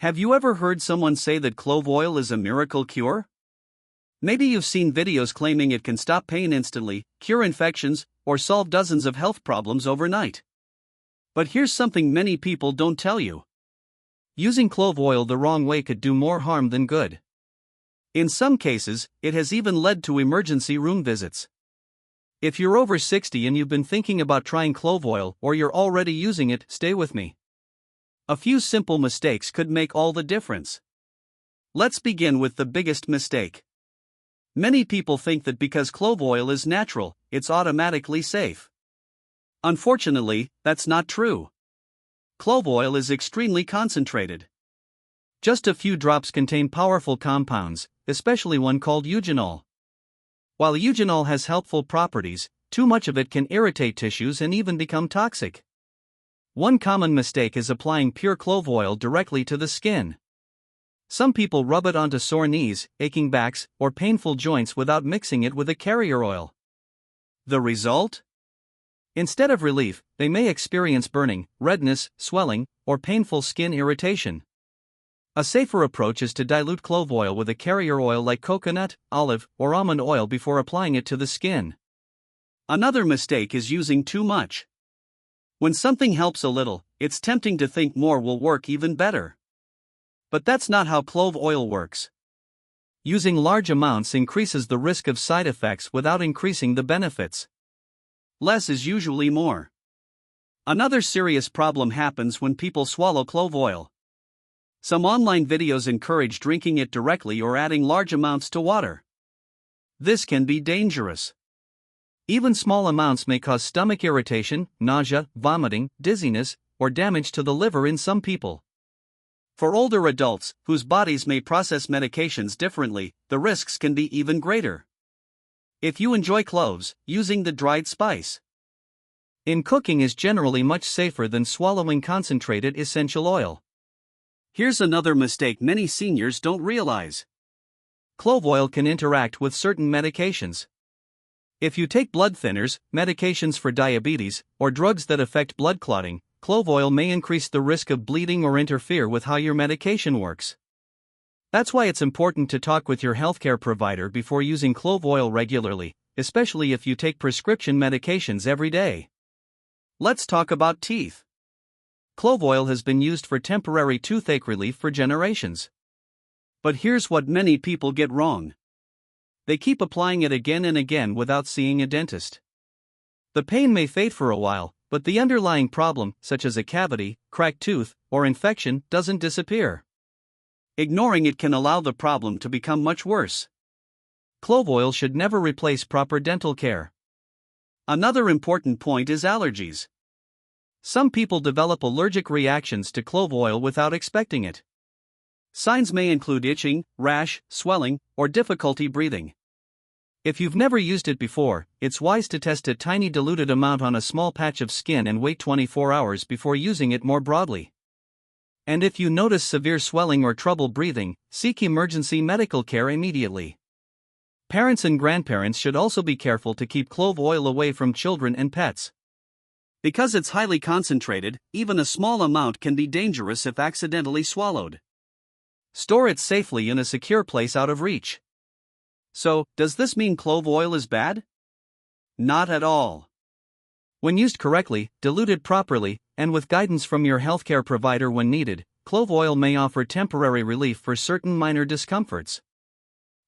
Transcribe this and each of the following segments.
Have you ever heard someone say that clove oil is a miracle cure? Maybe you've seen videos claiming it can stop pain instantly, cure infections, or solve dozens of health problems overnight. But here's something many people don't tell you. Using clove oil the wrong way could do more harm than good. In some cases, it has even led to emergency room visits. If you're over 60 and you've been thinking about trying clove oil or you're already using it, stay with me. A few simple mistakes could make all the difference. Let's begin with the biggest mistake. Many people think that because clove oil is natural, it's automatically safe. Unfortunately, that's not true. Clove oil is extremely concentrated. Just a few drops contain powerful compounds, especially one called eugenol. While eugenol has helpful properties, too much of it can irritate tissues and even become toxic. One common mistake is applying pure clove oil directly to the skin. Some people rub it onto sore knees, aching backs, or painful joints without mixing it with a carrier oil. The result? Instead of relief, they may experience burning, redness, swelling, or painful skin irritation. A safer approach is to dilute clove oil with a carrier oil like coconut, olive, or almond oil before applying it to the skin. Another mistake is using too much. When something helps a little, it's tempting to think more will work even better. But that's not how clove oil works. Using large amounts increases the risk of side effects without increasing the benefits. Less is usually more. Another serious problem happens when people swallow clove oil. Some online videos encourage drinking it directly or adding large amounts to water. This can be dangerous. Even small amounts may cause stomach irritation, nausea, vomiting, dizziness, or damage to the liver in some people. For older adults, whose bodies may process medications differently, the risks can be even greater. If you enjoy cloves, using the dried spice in cooking is generally much safer than swallowing concentrated essential oil. Here's another mistake many seniors don't realize. Clove oil can interact with certain medications. If you take blood thinners, medications for diabetes, or drugs that affect blood clotting, clove oil may increase the risk of bleeding or interfere with how your medication works. That's why it's important to talk with your healthcare provider before using clove oil regularly, especially if you take prescription medications every day. Let's talk about teeth. Clove oil has been used for temporary toothache relief for generations. But here's what many people get wrong. They keep applying it again and again without seeing a dentist. The pain may fade for a while, but the underlying problem, such as a cavity, cracked tooth, or infection, doesn't disappear. Ignoring it can allow the problem to become much worse. Clove oil should never replace proper dental care. Another important point is allergies. Some people develop allergic reactions to clove oil without expecting it. Signs may include itching, rash, swelling, or difficulty breathing. If you've never used it before, it's wise to test a tiny diluted amount on a small patch of skin and wait 24 hours before using it more broadly. And if you notice severe swelling or trouble breathing, seek emergency medical care immediately. Parents and grandparents should also be careful to keep clove oil away from children and pets. Because it's highly concentrated, even a small amount can be dangerous if accidentally swallowed. Store it safely in a secure place out of reach. So, does this mean clove oil is bad? Not at all. When used correctly, diluted properly, and with guidance from your healthcare provider when needed, clove oil may offer temporary relief for certain minor discomforts.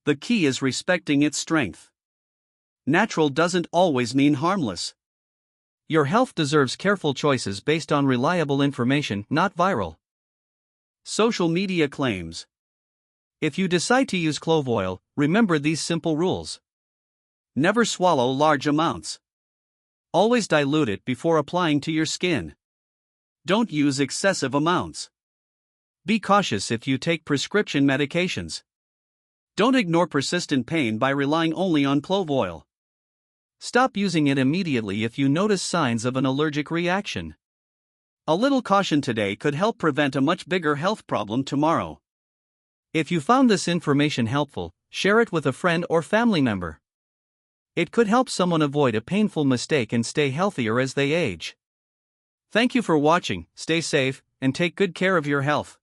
The key is respecting its strength. Natural doesn't always mean harmless. Your health deserves careful choices based on reliable information, not viral social media claims. If you decide to use clove oil, remember these simple rules. Never swallow large amounts. Always dilute it before applying to your skin. Don't use excessive amounts. Be cautious if you take prescription medications. Don't ignore persistent pain by relying only on clove oil. Stop using it immediately if you notice signs of an allergic reaction. A little caution today could help prevent a much bigger health problem tomorrow. If you found this information helpful, share it with a friend or family member. It could help someone avoid a painful mistake and stay healthier as they age. Thank you for watching, stay safe, and take good care of your health.